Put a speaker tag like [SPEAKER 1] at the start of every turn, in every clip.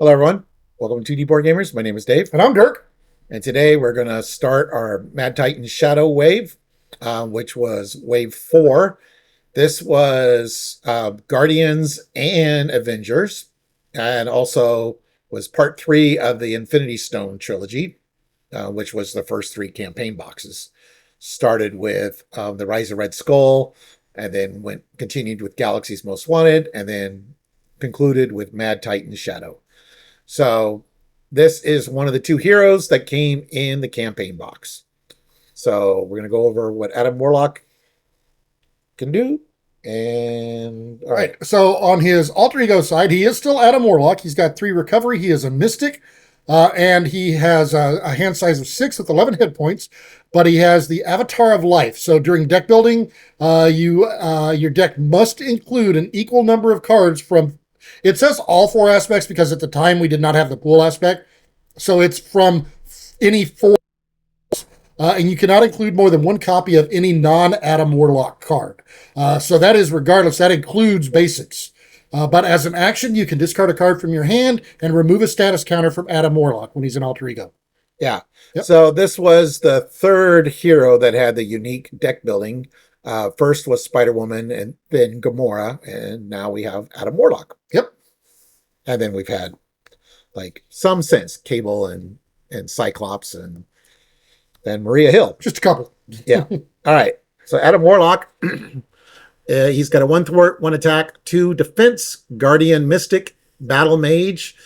[SPEAKER 1] Hello, everyone. Welcome to 2D Board Gamers. My name is Dave.
[SPEAKER 2] And I'm Dirk.
[SPEAKER 1] And today we're going to start our Mad Titan Shadow wave, which was wave 4. This was Guardians and Avengers, and also was part 3 of the Infinity Stone trilogy, which was the first 3 campaign boxes. Started with the Rise of Red Skull, and then continued with Galaxy's Most Wanted, and then concluded with Mad Titan Shadow. So this is one of the 2 heroes that came in the campaign box. So we're going to go over what Adam Warlock can do. And all right.
[SPEAKER 2] So on his alter ego side, he is still Adam Warlock. He's got 3 recovery. He is a mystic. And he has a hand size of 6 with 11 hit points. But he has the Avatar of Life. So during deck building, your deck must include an equal number of cards from... It says all 4 aspects because at the time we did not have the pool aspect. So it's from any 4. And you cannot include more than 1 copy of any non-Adam Warlock card. So that is regardless. That includes basics. But as an action, you can discard a card from your hand and remove a status counter from Adam Warlock when he's an alter ego.
[SPEAKER 1] Yeah.
[SPEAKER 2] Yep.
[SPEAKER 1] So this was the 3rd hero that had the unique deck building. First was Spider-Woman and then Gamora. And now we have Adam Warlock.
[SPEAKER 2] Yep.
[SPEAKER 1] And then we've had like some sense Cable and Cyclops and then Maria Hill.
[SPEAKER 2] Just a couple.
[SPEAKER 1] Yeah. All right. So Adam Warlock, he's got a 1 thwart, 1 attack, 2 defense, Guardian Mystic, Battle Mage.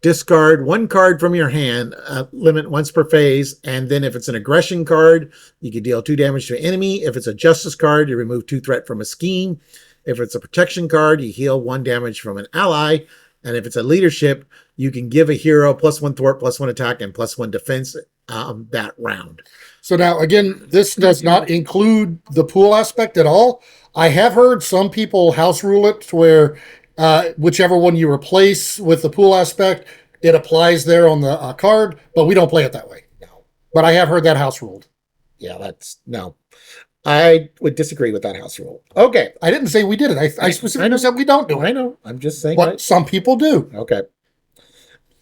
[SPEAKER 1] Discard 1 card from your hand, limit once per phase. And then if it's an aggression card, you can deal 2 damage to an enemy. If it's a justice card, you remove 2 threat from a scheme. If it's a protection card, you heal 1 damage from an ally. And if it's a leadership, you can give a hero +1 thwart, +1 attack, and +1 defense that round.
[SPEAKER 2] So now, again, this does not include the pool aspect at all. I have heard some people house rule it to where whichever one you replace with the pool aspect, it applies there on the card, but we don't play it that way.
[SPEAKER 1] No.
[SPEAKER 2] But I have heard that house ruled.
[SPEAKER 1] Yeah, no. I would disagree with that house rule. Okay.
[SPEAKER 2] I didn't say we did it. I specifically said we don't do it.
[SPEAKER 1] I know. I'm just saying.
[SPEAKER 2] But some people do.
[SPEAKER 1] Okay.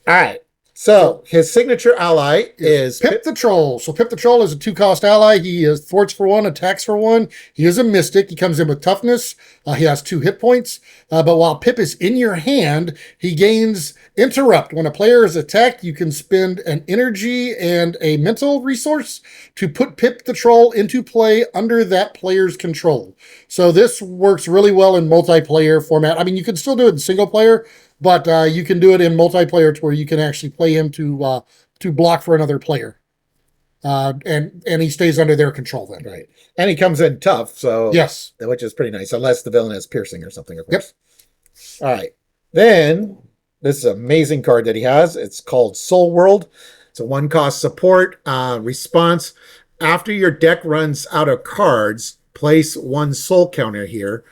[SPEAKER 1] All right. So his signature ally is
[SPEAKER 2] Pip the Troll. So Pip the Troll is a 2-cost ally. He is thwarts for 1, attacks for 1. He is a mystic. He comes in with toughness. He has 2 hit points. But while Pip is in your hand, he gains interrupt. When a player is attacked, you can spend an energy and a mental resource to put Pip the Troll into play under that player's control. So this works really well in multiplayer format. I mean, you can still do it in single player, but you can do it in multiplayer to where you can actually play him to block for another player. And he stays under their control then.
[SPEAKER 1] Right. And he comes in tough, so
[SPEAKER 2] yes,
[SPEAKER 1] which is pretty nice, unless the villain has piercing or something, of course. Yep. All right. Then this is an amazing card that he has. It's called Soul World. It's a 1-cost support response. After your deck runs out of cards, place 1 soul counter here.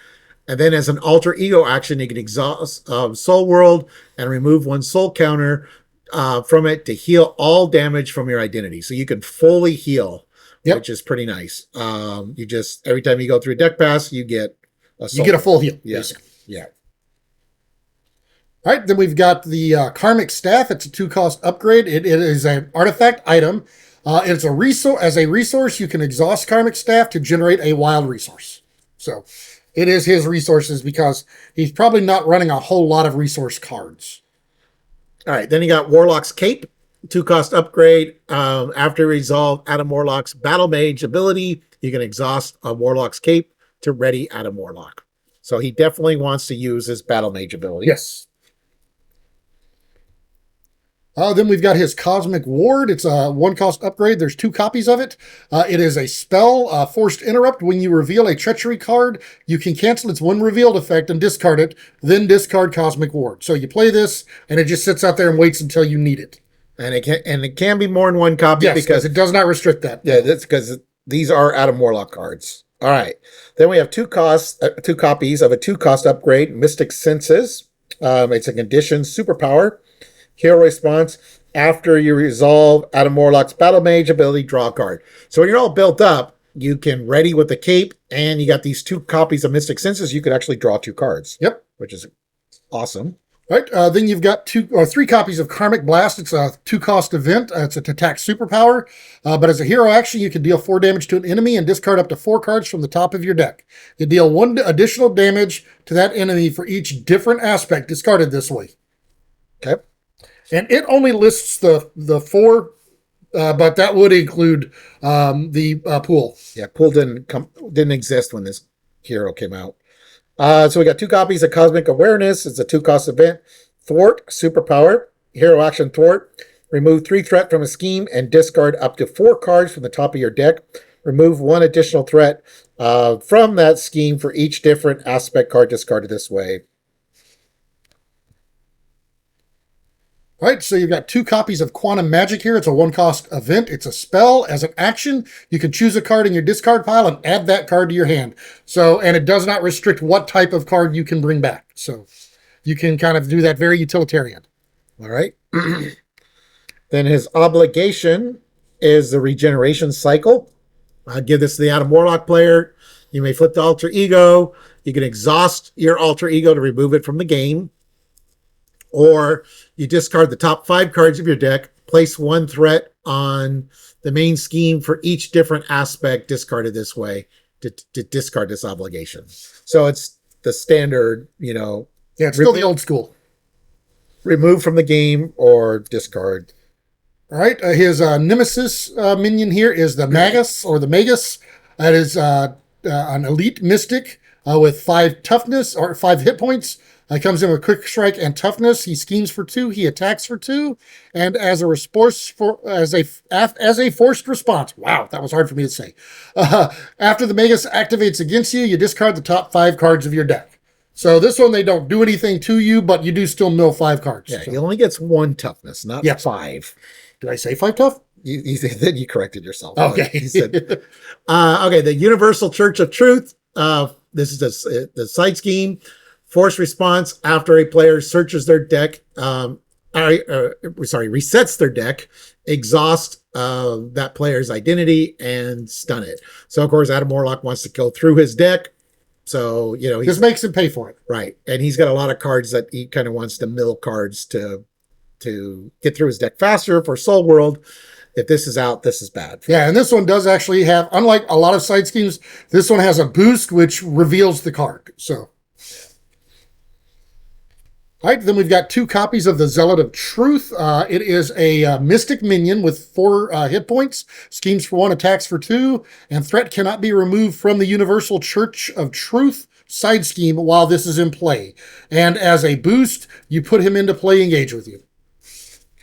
[SPEAKER 1] And then as an alter ego action, you can exhaust Soul World and remove 1 soul counter from it to heal all damage from your identity. So you can fully heal, which is pretty nice. You just, every time you go through a deck pass, you get a soul.
[SPEAKER 2] You get a full heal.
[SPEAKER 1] Yeah.
[SPEAKER 2] Basically.
[SPEAKER 1] Yeah.
[SPEAKER 2] All right, then we've got the Karmic Staff. It's a 2-cost upgrade. It is an artifact item. It's a resource. As a resource, you can exhaust Karmic Staff to generate a wild resource. So it is his resources because he's probably not running a whole lot of resource cards.
[SPEAKER 1] All right, then you got Warlock's Cape, 2-cost upgrade. After you resolve Adam Warlock's Battle Mage ability, you can exhaust a Warlock's Cape to ready Adam Warlock. So he definitely wants to use his Battle Mage ability.
[SPEAKER 2] Yes. Then we've got his Cosmic Ward. It's a 1-cost upgrade. There's 2 copies of it. It is a spell, Forced Interrupt. When you reveal a treachery card, you can cancel its 1 revealed effect and discard it, then discard Cosmic Ward. So you play this, and it just sits out there and waits until you need it.
[SPEAKER 1] And it can be more than 1 copy,
[SPEAKER 2] yes,
[SPEAKER 1] because
[SPEAKER 2] it does not restrict that.
[SPEAKER 1] Yeah, that's because these are Adam Warlock cards. All right. Then we have 2 copies of a 2-cost upgrade, Mystic Senses. It's a condition superpower. Hero response. After you resolve Adam Warlock's Battle Mage ability, draw a card. So when you're all built up, you can ready with the cape, and you got these 2 copies of Mystic Senses. You could actually draw 2 cards.
[SPEAKER 2] Yep.
[SPEAKER 1] Which is awesome.
[SPEAKER 2] Right. Then you've got 3 copies of Karmic Blast. It's a 2-cost event. It's an attack superpower. But as a hero action, you can deal 4 damage to an enemy and discard up to 4 cards from the top of your deck. You deal 1 additional damage to that enemy for each different aspect discarded this way.
[SPEAKER 1] Okay.
[SPEAKER 2] And it only lists the 4, but that would include the pool.
[SPEAKER 1] Yeah, pool didn't exist when this hero came out. So we got 2 copies of Cosmic Awareness. It's a 2-cost event. Thwart, superpower. Hero action thwart. Remove 3 threat from a scheme and discard up to 4 cards from the top of your deck. Remove 1 additional threat from that scheme for each different aspect card discarded this way.
[SPEAKER 2] All right, so you've got 2 copies of Quantum Magic here. It's a 1-cost event. It's a spell. As an action, you can choose a card in your discard pile and add that card to your hand. So, and it does not restrict what type of card you can bring back. So you can kind of do that very utilitarian.
[SPEAKER 1] All right. Then his obligation is the regeneration cycle. I'll give this to the Adam Warlock player. You may flip the alter ego. You can exhaust your alter ego to remove it from the game. Or you discard the top 5 cards of your deck, place 1 threat on the main scheme for each different aspect discarded this way to discard this obligation. So it's the standard,
[SPEAKER 2] Yeah, it's still the old school.
[SPEAKER 1] Remove from the game or discard.
[SPEAKER 2] All right, his nemesis minion here is the Magus or the Magus. That is an elite mystic with 5 toughness or 5 hit points. Comes in with quick strike and toughness. He schemes for 2. He attacks for 2. And as a forced response, wow, that was hard for me to say. After the Magus activates against you, you discard the top 5 cards of your deck. So this one, they don't do anything to you, but you do still mill 5 cards.
[SPEAKER 1] Yeah,
[SPEAKER 2] so.
[SPEAKER 1] he only gets 1 toughness, not 5.
[SPEAKER 2] Did I say 5 tough?
[SPEAKER 1] Then you corrected yourself.
[SPEAKER 2] Okay.
[SPEAKER 1] He said, okay, the Universal Church of Truth. This is the side scheme. Force response after a player searches their deck, resets their deck, exhaust that player's identity, and stun it. So, of course, Adam Warlock wants to go through his deck. So, he
[SPEAKER 2] just makes him pay for it.
[SPEAKER 1] Right. And he's got a lot of cards that he kind of wants to mill cards to get through his deck faster for Soul World. If this is out, this is bad.
[SPEAKER 2] Yeah, and this one does actually have, unlike a lot of side schemes, this one has a boost which reveals the card. So. All right, then we've got 2 copies of the Zealot of Truth. It is a mystic minion with 4 hit points, schemes for 1, attacks for 2, and threat cannot be removed from the Universal Church of Truth side scheme while this is in play. And as a boost, you put him into play, engage with you.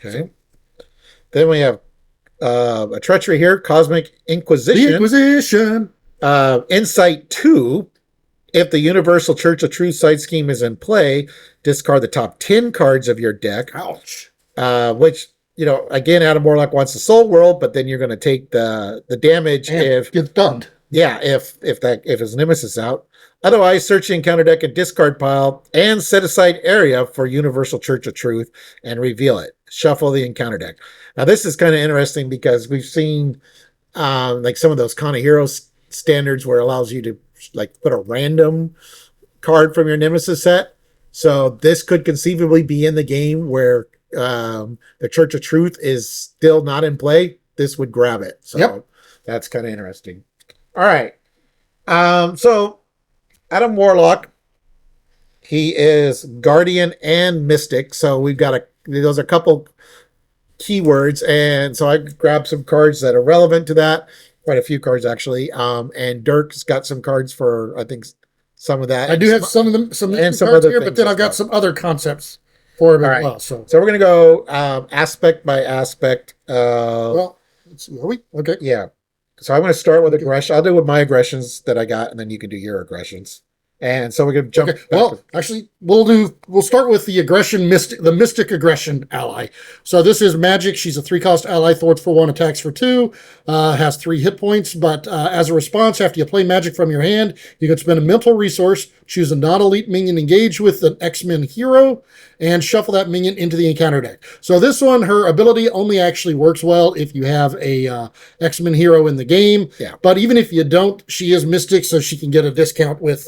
[SPEAKER 1] Okay. Then we have a treachery here, Cosmic Inquisition.
[SPEAKER 2] The Inquisition.
[SPEAKER 1] Insight 2. If the Universal Church of Truth side scheme is in play, discard the top 10 cards of your deck.
[SPEAKER 2] Ouch.
[SPEAKER 1] Which, again, Adam Warlock wants the Soul World, but then you're going to take the damage
[SPEAKER 2] and
[SPEAKER 1] if
[SPEAKER 2] get stunned.
[SPEAKER 1] Yeah, if his nemesis is out. Otherwise, search the encounter deck and discard pile and set aside area for Universal Church of Truth and reveal it. Shuffle the encounter deck. Now, this is kind of interesting because we've seen like some of those Con of Heroes standards where it allows you to put a random card from your nemesis set. So this could conceivably be in the game where the Church of Truth is still not in play. This would grab it. So That's kind of interesting. All right. So Adam Warlock, he is Guardian and Mystic. So we've got those are a couple keywords. And so I grabbed some cards that are relevant to that. Quite a few cards, actually. And Dirk's got some cards for, I think, some of that.
[SPEAKER 2] I do have some of them, some
[SPEAKER 1] cards
[SPEAKER 2] other here, but then I've got some other concepts for him as well. So
[SPEAKER 1] we're going to go aspect by aspect.
[SPEAKER 2] Well, let's see. Are we? Okay.
[SPEAKER 1] Yeah. So I'm going to start with aggression. I'll do with my aggressions that I got, and then you can do your aggressions. And so we're going to jump.
[SPEAKER 2] Okay. Well, actually, we'll start with the the mystic aggression ally. So this is magic. She's a 3-cost ally, thwarts for 1, attacks for 2, has 3 hit points. But as a response, after you play magic from your hand, you can spend a mental resource, choose a non-elite minion, engage with an X-Men hero, and shuffle that minion into the encounter deck. So this one, her ability only actually works well if you have a X-Men hero in the game.
[SPEAKER 1] Yeah.
[SPEAKER 2] But even if you don't, she is mystic, so she can get a discount with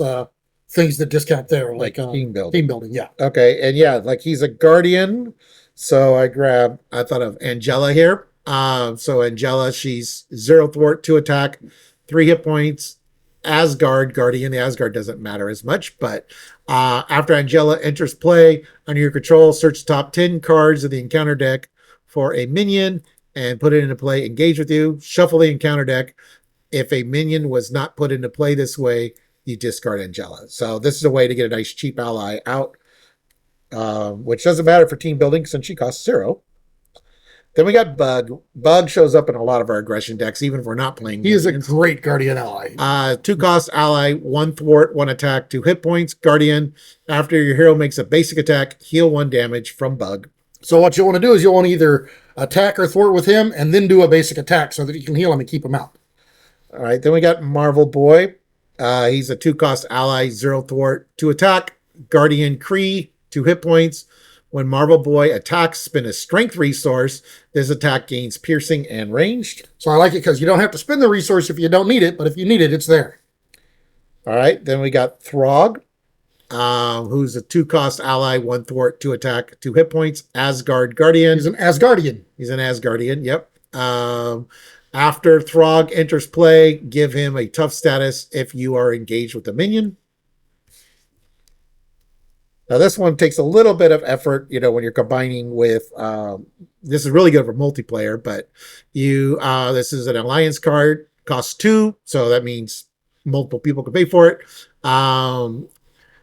[SPEAKER 2] things that discount there, like
[SPEAKER 1] team building.
[SPEAKER 2] Team building, yeah.
[SPEAKER 1] Okay, and yeah, like he's a guardian. So I thought of Angela here. So Angela, she's 0 thwart, 2 attack, 3 hit points. Asgard guardian. The Asgard doesn't matter as much, but after Angela enters play under your control, search the top 10 cards of the encounter deck for a minion and put it into play. Engage with you. Shuffle the encounter deck. If a minion was not put into play this way, you discard Angela. So this is a way to get a nice cheap ally out, which doesn't matter for team building since she costs 0. Then we got Bug. Bug shows up in a lot of our aggression decks, even if we're not playing.
[SPEAKER 2] He is a great guardian ally.
[SPEAKER 1] 2 cost ally, 1 thwart, 1 attack, 2 hit points. Guardian. After your hero makes a basic attack, heal 1 damage from Bug.
[SPEAKER 2] So what you want to do is you want to either attack or thwart with him and then do a basic attack so that you can heal him and keep him out.
[SPEAKER 1] All right. Then we got Marvel Boy. He's a 2 cost ally, 0 thwart, 2 attack. Guardian Kree, 2 hit points. When Marvel Boy attacks, spin a strength resource. This attack gains piercing and ranged.
[SPEAKER 2] So I like it because you don't have to spend the resource if you don't need it, but if you need it, it's there.
[SPEAKER 1] All right. Then we got Throg, who's a 2 cost ally, 1 thwart, 2 attack, 2 hit points. Asgard Guardian.
[SPEAKER 2] He's an Asgardian.
[SPEAKER 1] He's an Asgardian, yep. After Throg enters play, give him a tough status if you are engaged with a minion. Now, this one takes a little bit of effort, when you're combining with, this is really good for multiplayer, but this is an alliance card, costs 2, so that means multiple people can pay for it.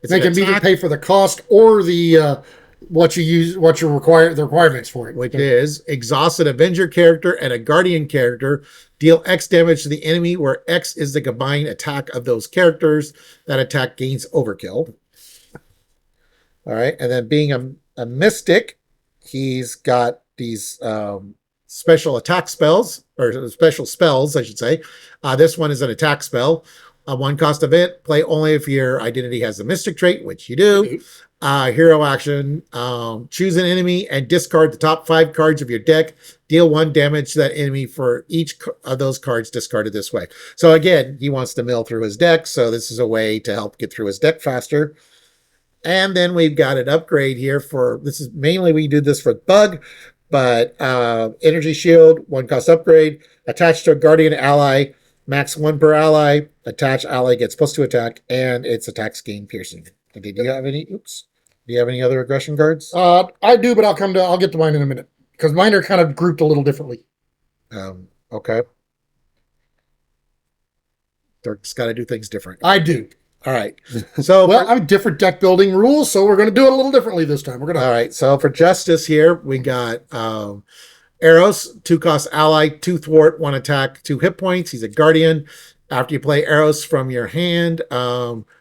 [SPEAKER 2] They can either pay for the cost or the the requirements for it.
[SPEAKER 1] Which is exhaust an Avenger character and a Guardian character. Deal X damage to the enemy, where X is the combined attack of those characters. That attack gains overkill. All right, and then being a mystic, he's got these special attack spells, or special spells, I should say. This one is an attack spell. A 1 cost event, play only if your identity has a mystic trait, which you do. Hero action, choose an enemy and discard the top 5 cards of your deck. Deal 1 damage to that enemy for each of those cards discarded this way. So again, he wants to mill through his deck, so this is a way to help get through his deck faster. And then we've got an upgrade here this is mainly we do this for Bug, but Energy Shield, 1 cost upgrade, attached to a Guardian ally, max 1 per ally, attached ally gets +2 attack, and its attacks gain piercing. Okay, do you have any other aggression cards?
[SPEAKER 2] I do, but I'll get to mine in a minute, because mine are kind of grouped a little differently.
[SPEAKER 1] Okay. Dirk's got to do things different.
[SPEAKER 2] I do.
[SPEAKER 1] All right. So
[SPEAKER 2] I have different deck building rules, so we're going to do it a little differently this time. All
[SPEAKER 1] right. So for Justice here, we got Eros, 2 cost ally, 2 thwart, 1 attack, 2 hit points. He's a Guardian. After you play Eros from your hand,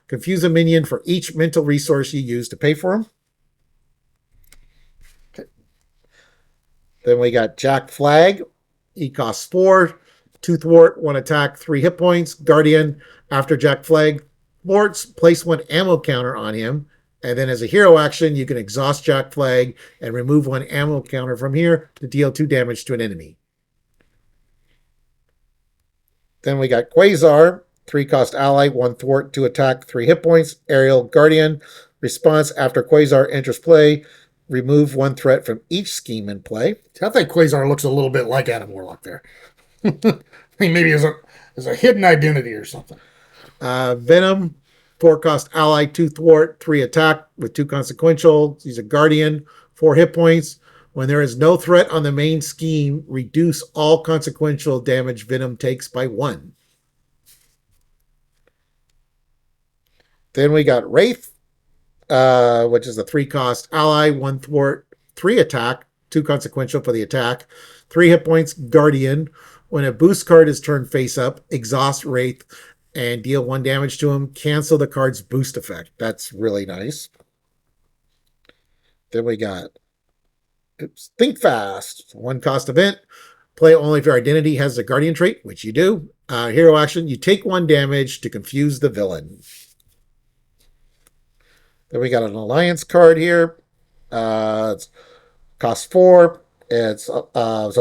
[SPEAKER 1] confuse a minion for each mental resource you use to pay for him. Okay. Then we got Jack Flag. He costs 4, 2 thwart, 1 attack, 3 hit points. Guardian. After Jack Flag thwarts, place 1 ammo counter on him. And then as a hero action, you can exhaust Jack Flag and remove 1 ammo counter from here to deal 2 damage to an enemy. Then we got Quasar, 3 cost ally, 1 thwart, 2 attack, 3 hit points. Aerial Guardian. Response after Quasar enters play, remove 1 threat from each scheme in play.
[SPEAKER 2] I think Quasar looks a little bit like Adam Warlock there. I mean, maybe as a hidden identity or something.
[SPEAKER 1] Venom, 4 cost ally, 2 thwart, 3 attack with 2 consequential. He's a Guardian, 4 hit points. When there is no threat on the main scheme, reduce all consequential damage Venom takes by 1. Then we got Wraith, which is a 3 cost ally, 1 thwart, 3 attack, 2 consequential for the attack, 3 hit points, Guardian. When a boost card is turned face up, exhaust Wraith and deal 1 damage to him. Cancel the card's boost effect. That's really nice. Then we got Think Fast, 1 cost event. Play only if your identity has a Guardian trait, which you do. Hero action, you take 1 damage to confuse the villain. Then we got an alliance card here. It's costs 4. It's so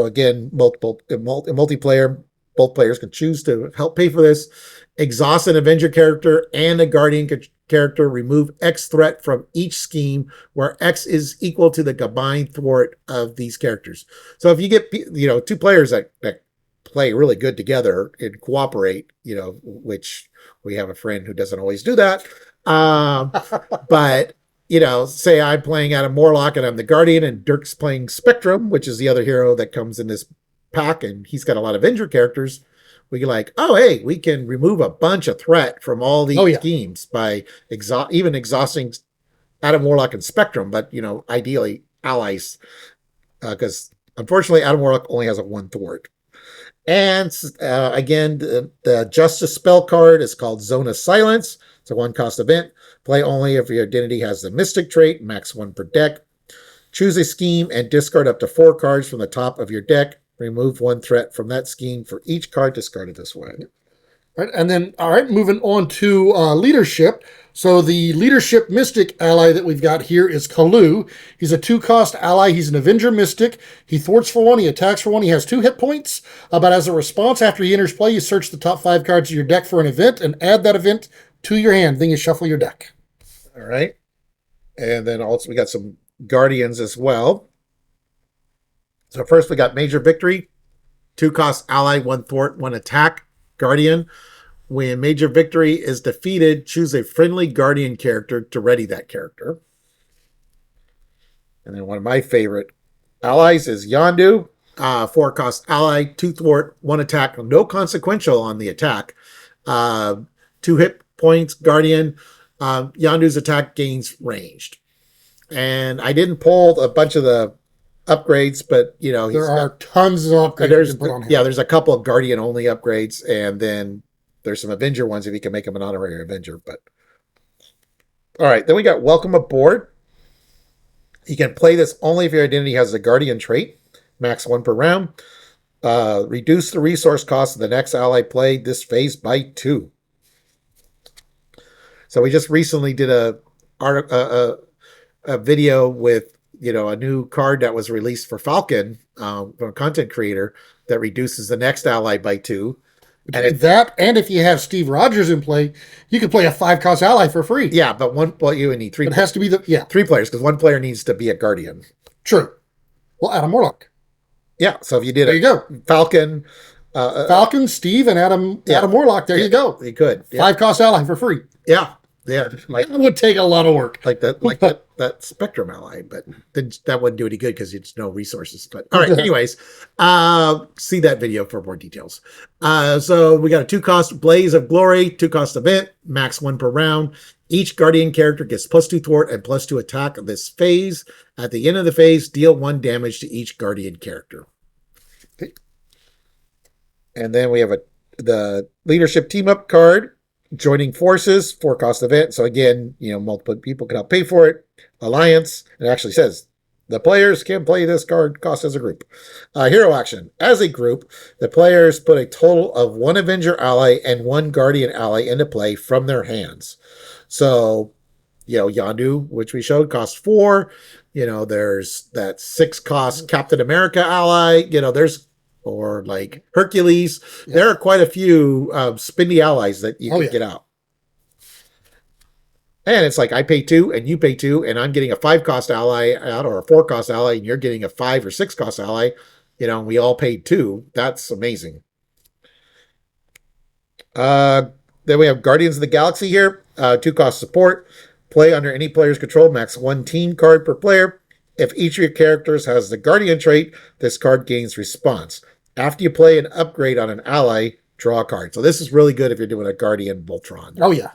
[SPEAKER 1] again, multiplayer. Both players can choose to help pay for this. Exhaust an Avenger character and a Guardian character, remove X threat from each scheme where X is equal to the combined thwart of these characters. So if you get, two players that play really good together and cooperate, which we have a friend who doesn't always do that. But, say I'm playing Adam Warlock and I'm the Guardian, and Dirk's playing Spectrum, which is the other hero that comes in this pack, and he's got a lot of Avenger characters. We can hey, we can remove a bunch of threat from all these schemes by even exhausting Adam Warlock and Spectrum, but, ideally allies, because unfortunately Adam Warlock only has a 1 thwart. And again, the Justice spell card is called Zone of Silence. It's a 1-cost event. Play only if your identity has the Mystic trait, max 1 per deck. Choose a scheme and discard up to 4 cards from the top of your deck. Remove 1 threat from that scheme for each card discarded this way.
[SPEAKER 2] Right, and then, moving on to leadership. So the leadership Mystic ally that we've got here is Kalu. He's a 2-cost ally. He's an Avenger Mystic. He thwarts for 1. He attacks for 1. He has 2 hit points. But as a response, after he enters play, you search the top 5 cards of your deck for an event and add that event to your hand. Then you shuffle your deck.
[SPEAKER 1] All right. And then also we got some Guardians as well. So first we got Major Victory. 2-cost ally, 1 thwart, 1 attack. Guardian. When Major Victory is defeated, choose a friendly Guardian character to ready that character. And then one of my favorite allies is Yondu. 4-cost ally, 2 thwart, 1 attack, no consequential on the attack. 2 hit points, Guardian. Yondu's attack gains ranged. And I didn't pull a bunch of the upgrades, but
[SPEAKER 2] there are tons of upgrades.
[SPEAKER 1] There's a couple of Guardian only upgrades, and then there's some Avenger ones if you can make him an honorary Avenger. But all right, then we got Welcome Aboard. You can play this only if your identity has a Guardian trait, max 1 per round. Reduce the resource cost of the next ally played this phase by 2. So we just recently did a video with a new card that was released for Falcon from a content creator that reduces the next ally by 2.
[SPEAKER 2] And if you have Steve Rogers in play, you can play a 5-cost ally for free.
[SPEAKER 1] Yeah, but you would need 3.
[SPEAKER 2] It has to be
[SPEAKER 1] 3 players, because 1 player needs to be a Guardian.
[SPEAKER 2] True. Well, Adam Warlock.
[SPEAKER 1] Yeah, so if you did
[SPEAKER 2] there you go.
[SPEAKER 1] Falcon,
[SPEAKER 2] Steve, and Adam Warlock. There you go.
[SPEAKER 1] You could
[SPEAKER 2] 5-cost ally for free.
[SPEAKER 1] Yeah.
[SPEAKER 2] It would take a lot of work.
[SPEAKER 1] Like that Spectrum ally, but then that wouldn't do any good because it's no resources. But all right, anyways, see that video for more details. So we got a 2-cost Blaze of Glory, 2-cost event, max 1 per round. Each Guardian character gets +2 thwart and +2 attack this phase. At the end of the phase, deal 1 damage to each Guardian character. Okay. And then we have the leadership team up card. Joining Forces, 4-cost event. So again, multiple people can help pay for it. Alliance, it actually says the players can play this card cost as a group. Hero action. As a group, the players put a total of 1 Avenger ally and 1 Guardian ally into play from their hands. So, Yondu, which we showed, costs 4. There's that 6-cost Captain America ally. Or like Hercules. Yeah. There are quite a few spindy allies that you can get out. And it's like I pay 2 and you pay 2 and I'm getting a 5-cost ally out, or a 4-cost ally, and you're getting a 5 or 6-cost ally. And we all paid 2. That's amazing. Then we have Guardians of the Galaxy here. 2-cost support. Play under any player's control. Max 1 team card per player. If each of your characters has the Guardian trait, this card gains response. After you play an upgrade on an ally, draw a card. So this is really good if you're doing a Guardian Voltron.
[SPEAKER 2] Oh, yeah.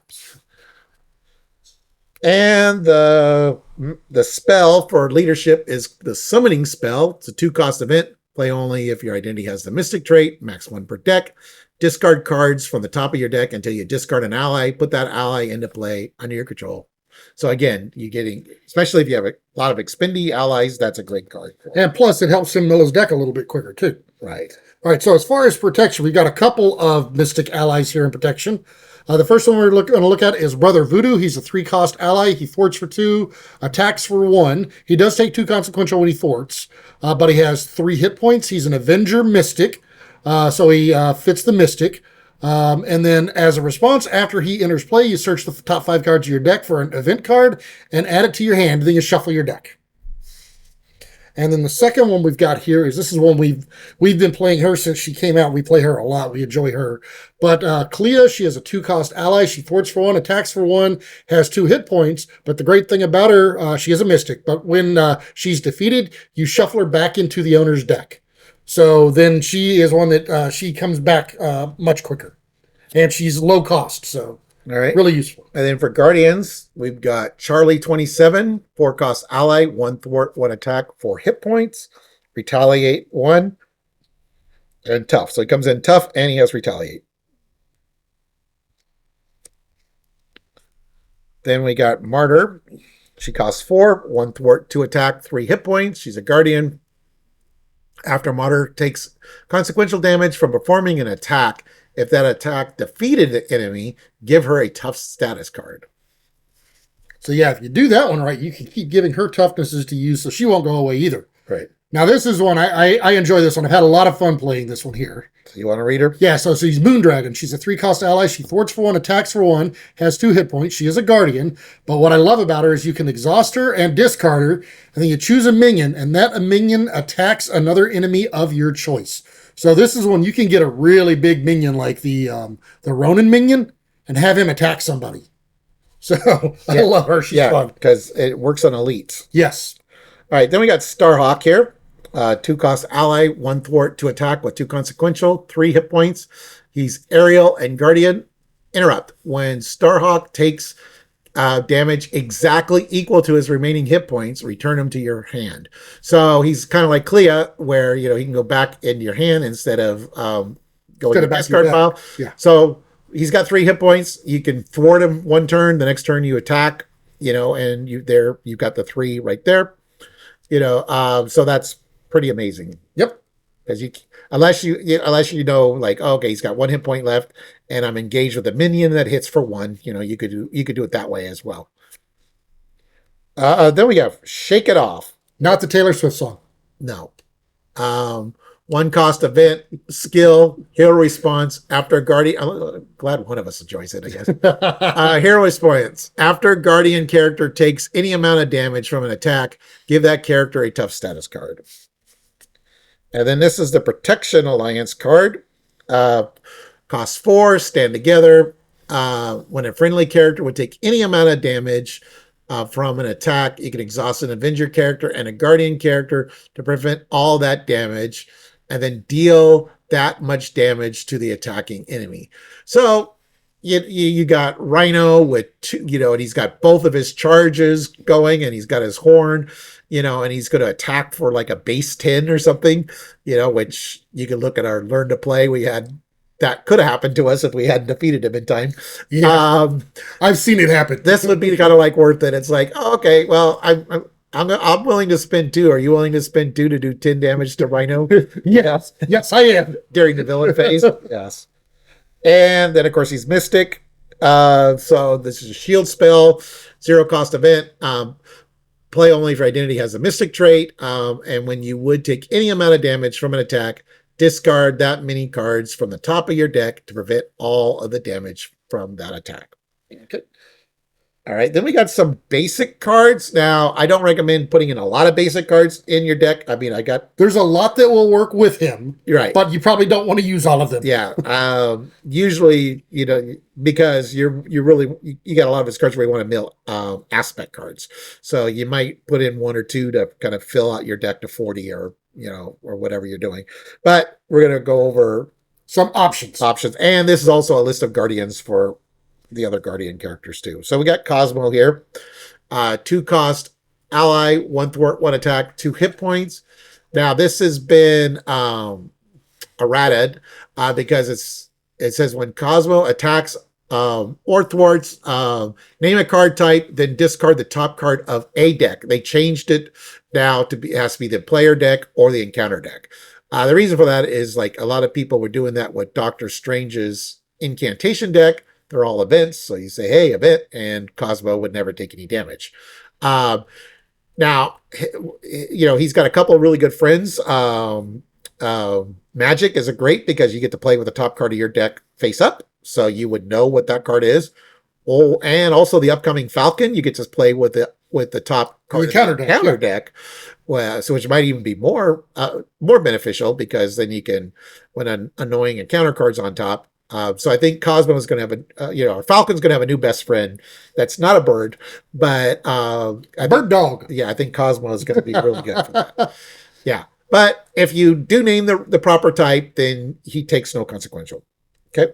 [SPEAKER 1] And the spell for leadership is the Summoning spell. It's a 2-cost event. Play only if your identity has the Mystic trait, max 1 per deck. Discard cards from the top of your deck until you discard an ally. Put that ally into play under your control. So again, you're getting, especially if you have a lot of expendy allies, that's a great card.
[SPEAKER 2] And plus, it helps him mill his deck a little bit quicker, too.
[SPEAKER 1] Right.
[SPEAKER 2] All right, so as far as protection, we've got a couple of Mystic allies here in protection. The first one we're going to look at is Brother Voodoo. He's a 3-cost ally. He thwarts for 2, attacks for 1. He does take 2 consequential when he thwarts, but he has 3 hit points. He's an Avenger Mystic, so he fits the Mystic. And then as a response, after he enters play, you search the top 5 cards of your deck for an event card and add it to your hand. Then you shuffle your deck. And then the second one we've got here is this is one we've been playing her since she came out. We play her a lot. We enjoy her. But Clea, she is a 2-cost ally. She thwarts for 1, attacks for 1, has 2 hit points. But the great thing about her, she is a mystic. But when she's defeated, you shuffle her back into the owner's deck. So then she is one that she comes back much quicker. And she's low cost, so
[SPEAKER 1] All right.
[SPEAKER 2] really useful.
[SPEAKER 1] And then for Guardians, we've got Charlie 27, 4-cost ally, 1 thwart, 1 attack, 4 hit points, retaliate 1, and tough. So he comes in tough and he has retaliate. Then we got Martyr. She costs 4, 1 thwart, 2 attack, 3 hit points. She's a Guardian. After Martyr takes consequential damage from performing an attack, if that attack defeated the enemy, give her a tough status card.
[SPEAKER 2] So yeah, if you do that one right, you can keep giving her toughnesses to use, so she won't go away either.
[SPEAKER 1] Right.
[SPEAKER 2] Now this is one, I enjoy this one. I've had a lot of fun playing this one here.
[SPEAKER 1] So you want to read her?
[SPEAKER 2] Yeah, so she's Moondragon. She's a 3-cost ally. She thwarts for 1, attacks for 1, has 2 hit points. She is a Guardian. But what I love about her is you can exhaust her and discard her, and then you choose a minion, and that minion attacks another enemy of your choice. So this is when you can get a really big minion like the Ronin minion and have him attack somebody. So I love her. She's fun.
[SPEAKER 1] Because it works on elites.
[SPEAKER 2] Yes.
[SPEAKER 1] All right, then we got Starhawk here. 2-cost ally, 1 thwart, 2 attack with 2 consequential, 3 hit points. He's aerial and guardian. Interrupt. When Starhawk takes damage exactly equal to his remaining hit points, return him to your hand. So he's kind of like Clea, where he can go back into your hand instead of going to the discard pile.
[SPEAKER 2] Yeah.
[SPEAKER 1] So he's got 3 hit points. You can thwart him 1 turn. The next turn you attack. And you've got the 3 right there. So that's pretty amazing.
[SPEAKER 2] Yep.
[SPEAKER 1] Because unless you know, like, okay, he's got 1 hit point left, and I'm engaged with a minion that hits for 1. You could do it that way as well. Then we have Shake It Off.
[SPEAKER 2] Not the Taylor Swift song.
[SPEAKER 1] No. 1-cost event, skill, hero response after Guardian. I'm glad one of us enjoys it, I guess. Hero response. After Guardian character takes any amount of damage from an attack, give that character a tough status card. And then this is the Protection Alliance card. Costs 4, stand together. When a friendly character would take any amount of damage from an attack, you can exhaust an Avenger character and a Guardian character to prevent all that damage, and then deal that much damage to the attacking enemy. So you got Rhino with 2, and he's got both of his charges going, and he's got his horn, and he's going to attack for like a base 10 or something, which you can look at our Learn to Play. We had that could have happened to us if we hadn't defeated him in time.
[SPEAKER 2] Yeah, I've seen it happen.
[SPEAKER 1] This would be kind of like worth it. It's like, oh, okay, well, I'm willing to spend 2. Are you willing to spend 2 to do 10 damage to Rhino?
[SPEAKER 2] Yes, I am.
[SPEAKER 1] During the villain phase. Yes. And then, of course, he's Mystic. So this is a shield spell, 0-cost event. Play only if your identity has a Mystic trait. And when you would take any amount of damage from an attack, discard that many cards from the top of your deck to prevent all of the damage from that attack. Okay. All right, then we got some basic cards. Now, I don't recommend putting in a lot of basic cards in your deck. I mean,
[SPEAKER 2] there's a lot that will work with him.
[SPEAKER 1] Right.
[SPEAKER 2] But you probably don't want to use all of them.
[SPEAKER 1] Yeah. Usually, because you got a lot of his cards where you want to mill aspect cards. So you might put in 1 or 2 to kind of fill out your deck to 40 or whatever you're doing. But we're going to go over
[SPEAKER 2] some options.
[SPEAKER 1] And this is also a list of Guardians for the other Guardian characters too. So we got Cosmo here. 2-cost ally, 1 thwart, 1 attack, 2 hit points. Now this has been errated because it says when Cosmo attacks or thwarts, name a card type, then discard the top card of a deck. They changed it now it has to be the player deck or the encounter deck. The reason for that is like a lot of people were doing that with Doctor Strange's incantation deck. They're all events. So you say, hey, event, and Cosmo would never take any damage. Now, he's got a couple of really good friends. Magic is a great because you get to play with the top card of your deck face up, so you would know what that card is. Oh, and also the upcoming Falcon, you get to play with the top card
[SPEAKER 2] counter deck,
[SPEAKER 1] counter
[SPEAKER 2] yeah.
[SPEAKER 1] deck. Well, so which might even be more beneficial because then you can when an annoying encounter cards on top. So I think Cosmo is going to have Falcon's going to have a new best friend. That's not a bird, but
[SPEAKER 2] Bird dog.
[SPEAKER 1] Yeah, I think Cosmo is going to be really good for that. Yeah, but if you do name the proper type, then he takes no consequential. Okay.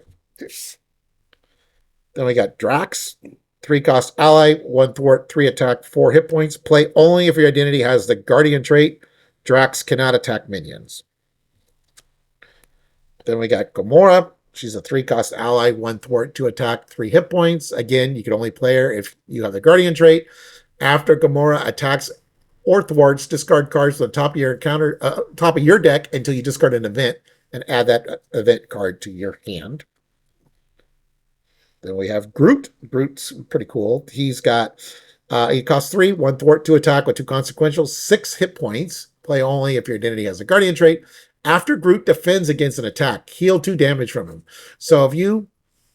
[SPEAKER 1] Then we got Drax, 3-cost ally, 1 thwart, 3 attack, 4 hit points. Play only if your identity has the Guardian trait. Drax cannot attack minions. Then we got Gamora. She's a 3-cost ally, 1 thwart, 2 attack, 3 hit points. Again, you can only play her if you have the Guardian trait. After Gamora attacks or thwarts, discard cards to the top of your deck until you discard an event and add that event card to your hand. Then we have Groot. Groot's pretty cool. He costs 3, 1 thwart, 2 attack with 2 consequential, 6 hit points. Play only if your identity has a Guardian trait. After Groot defends against an attack, heal 2 damage from him. So if you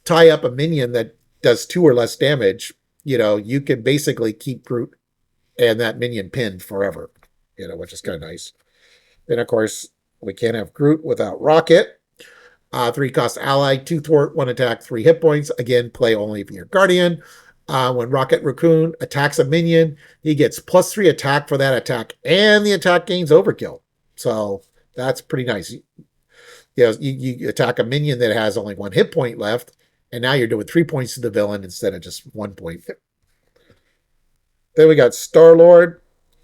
[SPEAKER 1] tie up a minion that does 2 or less damage, you can basically keep Groot and that minion pinned forever, which is kind of nice. Then, of course, we can't have Groot without Rocket. 3-cost ally, 2 thwart, 1 attack, 3 hit points. Again, play only if you're Guardian. When Rocket Raccoon attacks a minion, he gets +3 attack for that attack, and the attack gains overkill. So that's pretty nice. You attack a minion that has only 1 hit point left, and now you're doing 3 points to the villain instead of just 1 point. Then we got Star-Lord.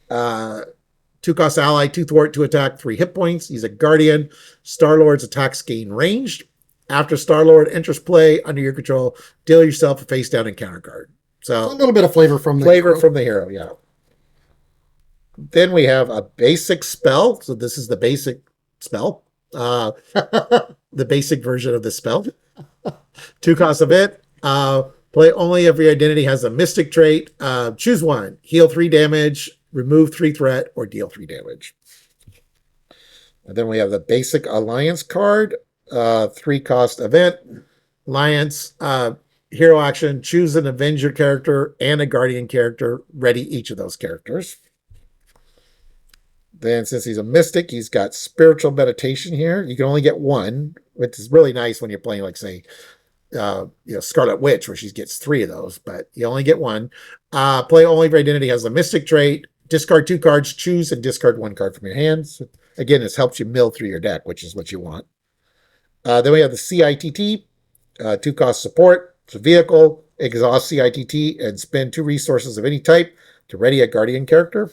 [SPEAKER 1] 2-cost ally, 2 thwart, 2 attack, 3 hit points. He's a Guardian. Star-Lord's attacks gain ranged. After Star-Lord enters play under your control, deal yourself a face-down encounter card. So
[SPEAKER 2] a little bit of flavor from the
[SPEAKER 1] hero, yeah. Then we have a basic spell. So this is the basic spell. The basic version of the spell. 2-cost event. Play only if your identity has a mystic trait. Choose one. Heal 3 damage, remove 3 threat, or deal 3 damage. And then we have the basic alliance card. 3-cost event. Alliance, hero action, choose an Avenger character and a Guardian character. Ready each of those characters. Then since he's a mystic, he's got spiritual meditation here. You can only get 1, which is really nice when you're playing, like, say, Scarlet Witch, where she gets 3 of those, but you only get 1. Play only if your identity has a mystic trait. Discard 2 cards, choose and discard 1 card from your hands. So again, this helps you mill through your deck, which is what you want. Then we have the CITT, 2-cost support. It's a vehicle. Exhaust CITT and spend 2 resources of any type to ready a Guardian character.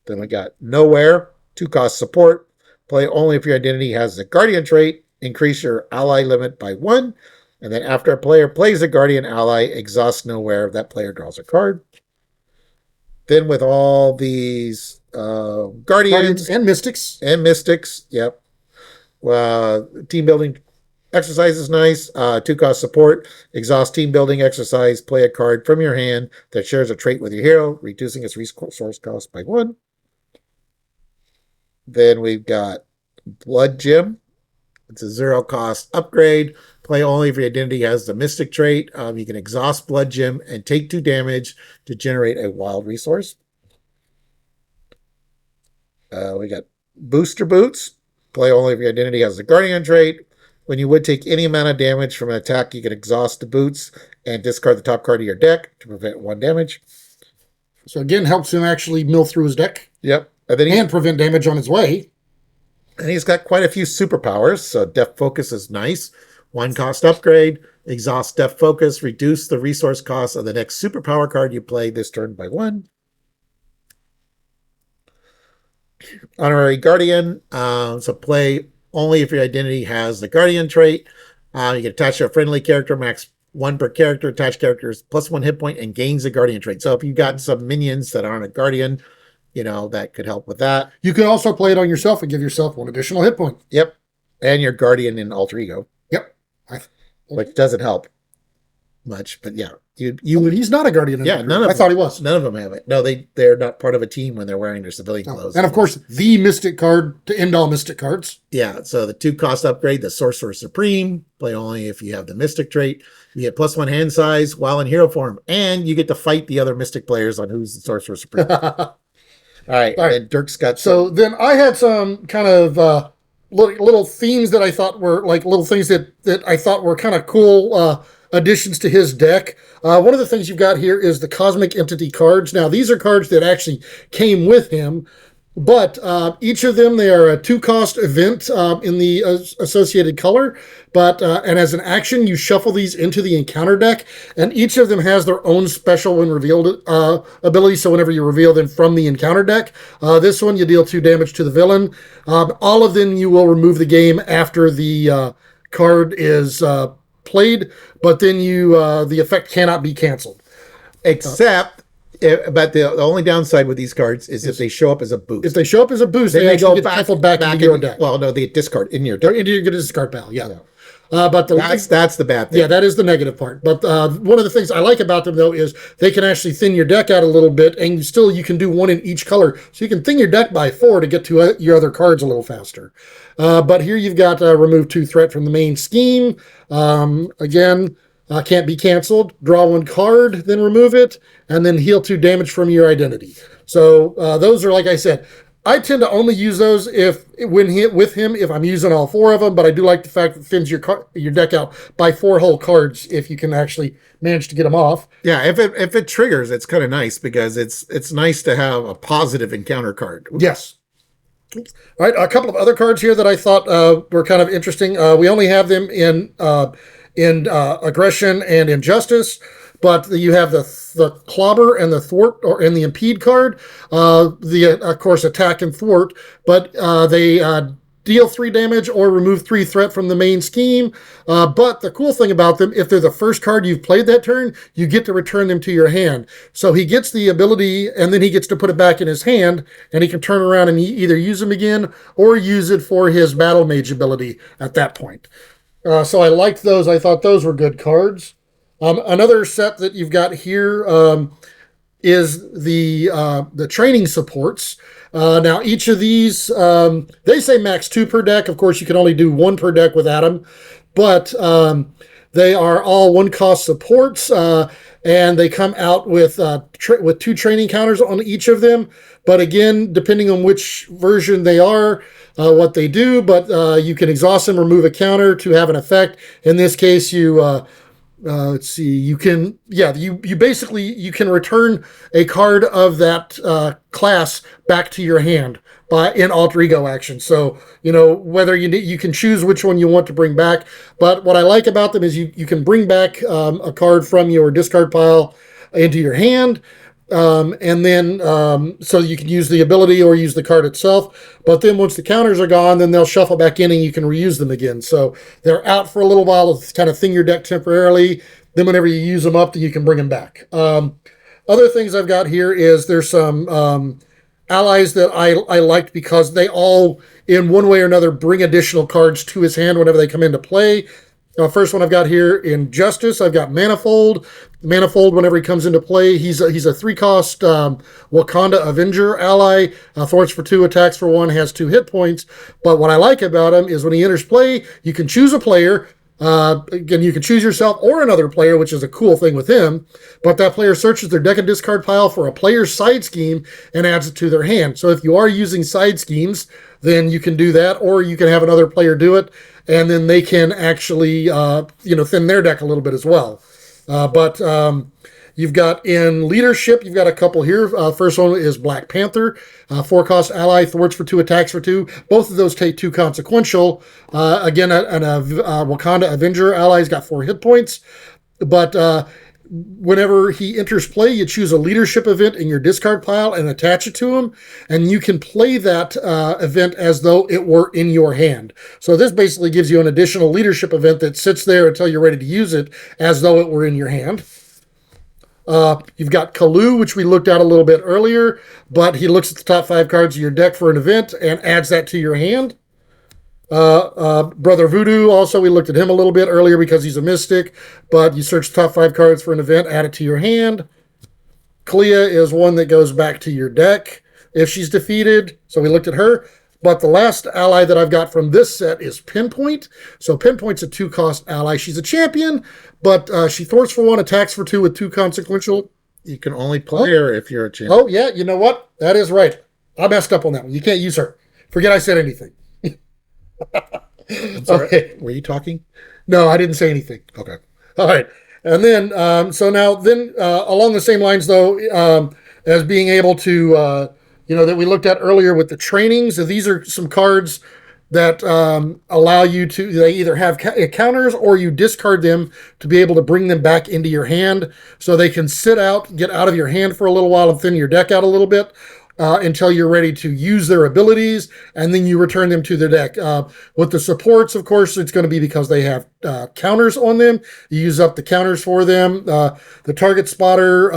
[SPEAKER 1] Then we got Nowhere, 2-cost support. Play only if your identity has the Guardian trait. Increase your ally limit by 1. And then after a player plays a Guardian ally, exhaust Nowhere. That player draws a card. Then with all these Guardians
[SPEAKER 2] and Mystics.
[SPEAKER 1] Yep. Team building exercise is nice. 2-cost support. Exhaust team building exercise. Play a card from your hand that shares a trait with your hero, reducing its resource cost by 1. Then we've got Blood Gem. It's a 0-cost upgrade. Play only if your identity has the mystic trait. You can exhaust Blood Gem and take 2 damage to generate a wild resource. We got Booster Boots. Play only if your identity has the Guardian trait. When you would take any amount of damage from an attack, you can exhaust the boots and discard the top card of your deck to prevent 1 damage.
[SPEAKER 2] So again, helps him actually mill through his deck.
[SPEAKER 1] Yep. And
[SPEAKER 2] prevent damage on his way.
[SPEAKER 1] And he's got quite a few superpowers, so Deft Focus is nice. 1-cost upgrade, exhaust Deft Focus, reduce the resource cost of the next superpower card you play this turn by 1. Honorary Guardian, so play only if your identity has the Guardian trait. You can attach to a friendly character, max 1 per character, attached characters +1 hit point, and gains the Guardian trait. So if you've got some minions that aren't a Guardian, that could help with that.
[SPEAKER 2] You can also play it on yourself and give yourself 1 additional hit point.
[SPEAKER 1] Yep. And your Guardian in Alter Ego.
[SPEAKER 2] Yep.
[SPEAKER 1] Which doesn't help. much, but yeah,
[SPEAKER 2] he's not a guardian.
[SPEAKER 1] Yeah, none of
[SPEAKER 2] I thought he was.
[SPEAKER 1] None of them have it. No, they're not part of a team when they're wearing their civilian clothes.
[SPEAKER 2] And of course, the Mystic card to end all Mystic cards.
[SPEAKER 1] Yeah, so the 2-cost upgrade, the Sorcerer Supreme, play only if you have the Mystic trait. You get +1 hand size while in hero form, and you get to fight the other Mystic players on who's the Sorcerer Supreme. All right, and Dirk's got
[SPEAKER 2] so then I had some kind of little themes that I thought were like little things that I thought were kind of cool additions to his deck. One of the things you've got here is the Cosmic Entity cards. Now, these are cards that actually came with him, but each of them, they are a 2-cost event in the associated color. But and as an action, you shuffle these into the encounter deck, and each of them has their own special when revealed ability. So whenever you reveal them from the encounter deck, this one you deal 2 damage to the villain. All of them you will remove the game after the card is played, but then the effect cannot be canceled.
[SPEAKER 1] Except, but the only downside with these cards is if they show up as a boost.
[SPEAKER 2] If they show up as a boost, they go shuffled back into your deck.
[SPEAKER 1] Well, no, they discard in your deck.
[SPEAKER 2] Into your discard pile, yeah. But
[SPEAKER 1] that's the bad thing.
[SPEAKER 2] Yeah, that is the negative part. But one of the things I like about them, though, is they can actually thin your deck out a little bit, and you can do 1 in each color. So you can thin your deck by 4 to get to your other cards a little faster. But here you've got remove 2 threat from the main scheme. Again, can't be canceled. Draw 1 card, then remove it, and then heal 2 damage from your identity. So those are, like I said, I tend to only use those if I'm using all 4 of them, but I do like the fact that it thins your deck out by 4 whole cards if you can actually manage to get them off.
[SPEAKER 1] Yeah, if it triggers, it's kind of nice because it's nice to have a positive encounter card.
[SPEAKER 2] Yes. All right, a couple of other cards here that I thought were kind of interesting. We only have them in aggression and injustice, but you have the clobber and the thwart and the impede card. Of course, attack and thwart, but they deal 3 damage or remove 3 threat from the main scheme. But the cool thing about them, if they're the first card you've played that turn, you get to return them to your hand. So he gets the ability, and then he gets to put it back in his hand, and he can turn around and either use them again or use it for his battle mage ability at that point. So I liked those. I thought those were good cards. Another set that you've got here is the training supports. Now, each of these, they say max 2 per deck. Of course, you can only do 1 per deck with Adam, but they are all 1-cost supports, and they come out with 2 training counters on each of them. But again, depending on which version they are, what they do, but you can exhaust them, remove a counter to have an effect. In this case, let's see, you can return a card of that class back to your hand in alter ego action. So, whether you can choose which one you want to bring back. But what I like about them is you can bring back a card from your discard pile into your hand. And then so you can use the ability or use the card itself. But then once the counters are gone, then they'll shuffle back in and you can reuse them again. So they're out for a little while to kind of thin your deck temporarily. Then whenever you use them up, then you can bring them back. Other things I've got here is there's some allies that I liked because they all, in one way or another, bring additional cards to his hand whenever they come into play. First one I've got here in Justice, I've got Manifold. Manifold, whenever he comes into play, he's a 3-cost Wakanda Avenger ally. Thwarts for 2, attacks for 1, has 2 hit points. But what I like about him is when he enters play, you can choose a player. Again, you can choose yourself or another player, which is a cool thing with him. But that player searches their deck and discard pile for a player's side scheme and adds it to their hand. So if you are using side schemes, then you can do that, or you can have another player do it, and then they can actually, thin their deck a little bit as well. But you've got in leadership, you've got a couple here. First one is Black Panther, 4-cost ally, thwarts for 2, attacks for 2. Both of those take 2 consequential. Again, an Wakanda Avenger ally's got 4 hit points. But whenever he enters play, you choose a leadership event in your discard pile and attach it to him, and you can play that event as though it were in your hand. So this basically gives you an additional leadership event that sits there until you're ready to use it as though it were in your hand. You've got Kalu, which we looked at a little bit earlier, but he looks at the top 5 cards of your deck for an event and adds that to your hand. Brother Voodoo, also, we looked at him a little bit earlier because he's a mystic, but you search top 5 cards for an event, add it to your hand. Clea is one that goes back to your deck if she's defeated, so we looked at her. But the last ally that I've got from this set is Pinpoint. So Pinpoint's a 2-cost ally. She's a champion, but she thwarts for 1, attacks for 2 with 2 consequential.
[SPEAKER 1] You can only play her if you're a champion.
[SPEAKER 2] Oh, yeah, you know what? That is right. I messed up on that one. You can't use her. Forget I said anything.
[SPEAKER 1] I'm sorry.
[SPEAKER 2] Okay.
[SPEAKER 1] Were you talking?
[SPEAKER 2] No, I didn't say anything.
[SPEAKER 1] Okay.
[SPEAKER 2] All right. And then, along the same lines, though, as being able to, that we looked at earlier with the trainings, these are some cards that allow you to, they either have counters or you discard them to be able to bring them back into your hand. So they can sit out, get out of your hand for a little while and thin your deck out a little bit. Until you're ready to use their abilities, and then you return them to the deck. With the supports, of course, it's going to be because they have counters on them. You use up the counters for them. The target spotter,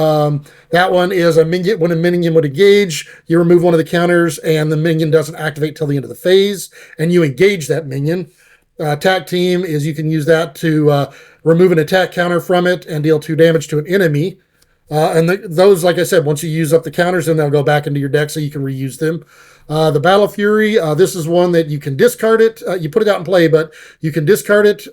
[SPEAKER 2] that one is a minion. When a minion would engage, you remove one of the counters, and the minion doesn't activate till the end of the phase, and you engage that minion. Attack team is you can use that to remove an attack counter from it and deal 2 damage to an enemy. Those, like I said, once you use up the counters, then they'll go back into your deck so you can reuse them. The Battle Fury, this is one that you can discard it. You put it out in play, but you can discard it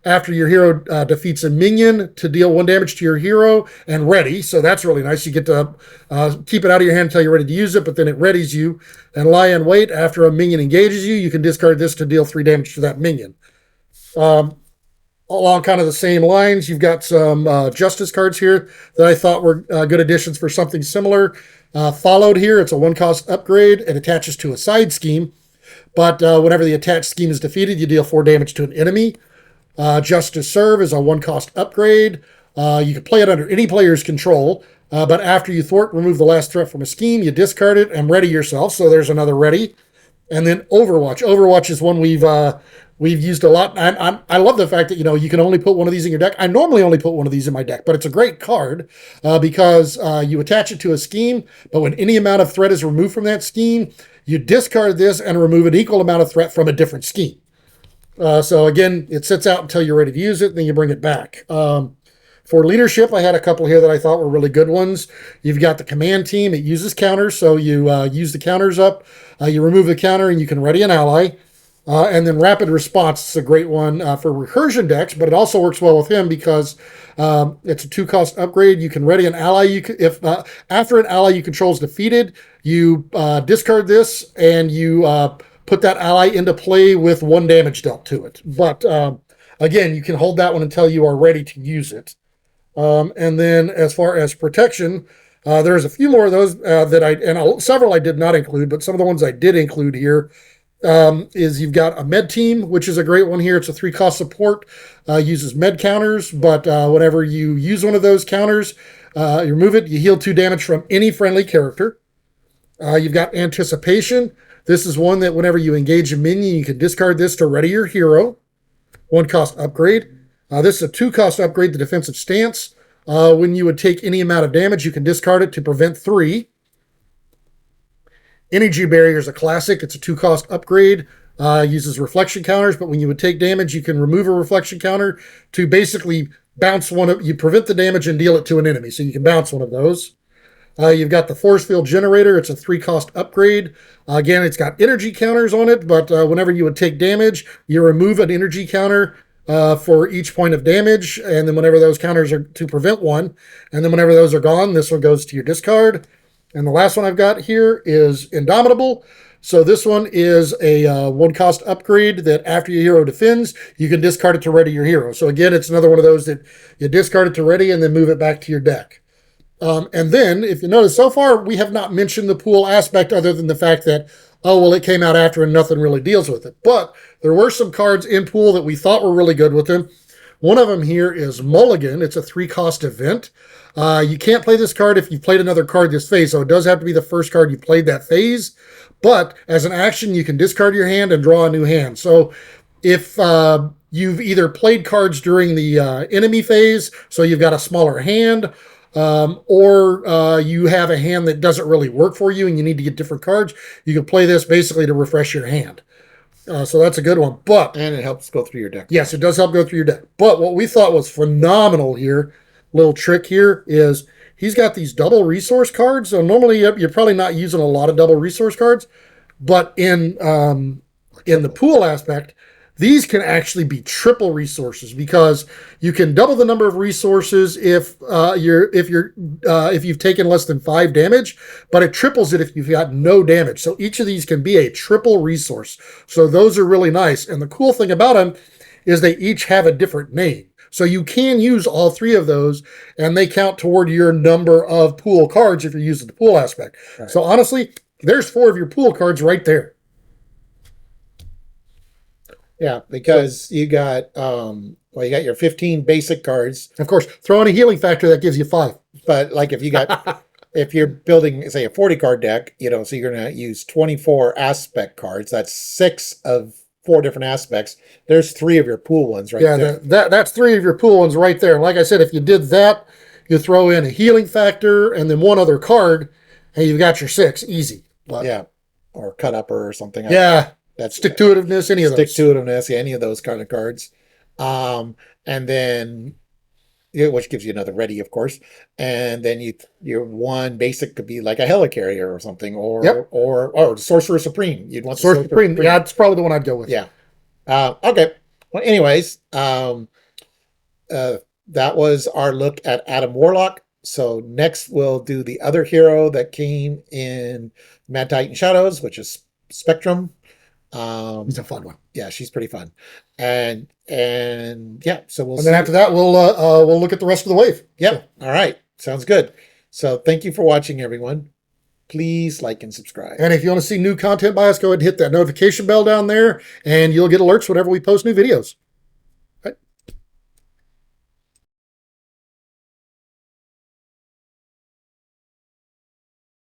[SPEAKER 2] after your hero defeats a minion to deal 1 damage to your hero and ready. So that's really nice. You get to keep it out of your hand until you're ready to use it, but then it readies you. And Lie in Wait, after a minion engages you, you can discard this to deal 3 damage to that minion. Along kind of the same lines, you've got some Justice cards here that I thought were good additions for something similar. Followed here, it's a 1-cost upgrade. It attaches to a side scheme, but whenever the attached scheme is defeated, you deal 4 damage to an enemy. Justice Serve is a 1-cost upgrade. You can play it under any player's control, but after you thwart, remove the last threat from a scheme, you discard it and ready yourself, so there's another ready. And then Overwatch. Overwatch is one we've used a lot. I love the fact that, you can only put one of these in your deck. I normally only put one of these in my deck, but it's a great card because you attach it to a scheme, but when any amount of threat is removed from that scheme, you discard this and remove an equal amount of threat from a different scheme. So again, it sits out until you're ready to use it, then you bring it back. For leadership, I had a couple here that I thought were really good ones. You've got the command team. It uses counters, so you use the counters up. You remove the counter, and you can ready an ally. And then Rapid Response is a great one for recursion decks, but it also works well with him because it's a 2-cost upgrade. You can ready an ally. After an ally you control is defeated, you discard this, and you put that ally into play with 1 damage dealt to it. But again, you can hold that one until you are ready to use it. And then as far as protection, there's a few more of those several I did not include, but some of the ones I did include here is you've got a med team, which is a great one here. It's a 3-cost support, uses med counters, but whenever you use one of those counters, you remove it, you heal 2 damage from any friendly character. You've got Anticipation. This is one that whenever you engage a minion, you can discard this to ready your hero. 1-cost upgrade. This is a 2-cost upgrade to defensive stance. When you would take any amount of damage, you can discard it to prevent 3. Energy Barrier is a classic. It's a 2-cost upgrade. Uses reflection counters, but when you would take damage, you can remove a reflection counter to basically bounce you prevent the damage and deal it to an enemy. So you can bounce one of those. You've got the Force Field Generator. It's a 3-cost upgrade. Again, it's got energy counters on it, but whenever you would take damage, you remove an energy counter for each point of damage, and then whenever those counters are to prevent 1, and then whenever those are gone, this one goes to your discard. And the last one I've got here is Indomitable. So this one is a 1-cost upgrade that after your hero defends, you can discard it to ready your hero. So again, it's another one of those that you discard it to ready and then move it back to your deck. And then, if you notice, so far we have not mentioned the pool aspect other than the fact that, it came out after and nothing really deals with it. But there were some cards in pool that we thought were really good with them. One of them here is Mulligan. It's a 3-cost event. You can't play this card if you've played another card this phase, so it does have to be the first card you played that phase. But as an action, you can discard your hand and draw a new hand. So if you've either played cards during the enemy phase, so you've got a smaller hand, or you have a hand that doesn't really work for you and you need to get different cards, you can play this basically to refresh your hand. So that's a good one. But
[SPEAKER 1] And it helps go through your deck.
[SPEAKER 2] yes, it does help go through your deck. But what we thought was phenomenal here, little trick here, is he's got these double resource cards. So normally you're probably not using a lot of double resource cards, but in the pool aspect, these can actually be triple resources because you can double the number of resources if you've taken less than 5 damage, but it triples it if you've got no damage. So each of these can be a triple resource. So those are really nice. And the cool thing about them is they each have a different name. So you can use all 3 of those, and they count toward your number of pool cards if you're using the pool aspect. Right. So honestly, there's 4 of your pool cards right there.
[SPEAKER 1] Yeah, because you got you got your 15 basic cards.
[SPEAKER 2] Of course, throw in a healing factor, that gives you 5.
[SPEAKER 1] But like if you got if you're building, say, a 40 card deck, so you're going to use 24 aspect cards. That's 6 of 4 different aspects. There's 3 of your pool ones right there.
[SPEAKER 2] That's 3 of your pool ones right there. And like I said, if you did that, you throw in a healing factor and then 1 other card, and you've got your 6 easy.
[SPEAKER 1] But, yeah, or cut upper or something.
[SPEAKER 2] Yeah, that's stick-to-itiveness, any of those.
[SPEAKER 1] Stick-to-itiveness, yeah, any of those kind of cards. And then, which gives you another ready, of course. And then your 1 basic could be like a helicarrier or something, or Sorcerer Supreme. You'd want
[SPEAKER 2] Sorcerer Supreme. Yeah, that's probably the one I'd go with.
[SPEAKER 1] Yeah. Okay. Well, anyways, that was our look at Adam Warlock. So next we'll do the other hero that came in Mad Titan Shadows, which is Spectrum.
[SPEAKER 2] He's a fun one.
[SPEAKER 1] Yeah, she's pretty fun. And yeah, so we'll.
[SPEAKER 2] And then after that, we'll look at the rest of the wave.
[SPEAKER 1] Yep. So. All right. Sounds good. So thank you for watching, everyone. Please like and subscribe.
[SPEAKER 2] And if you want to see new content by us, go ahead and hit that notification bell down there, and you'll get alerts whenever we post new videos.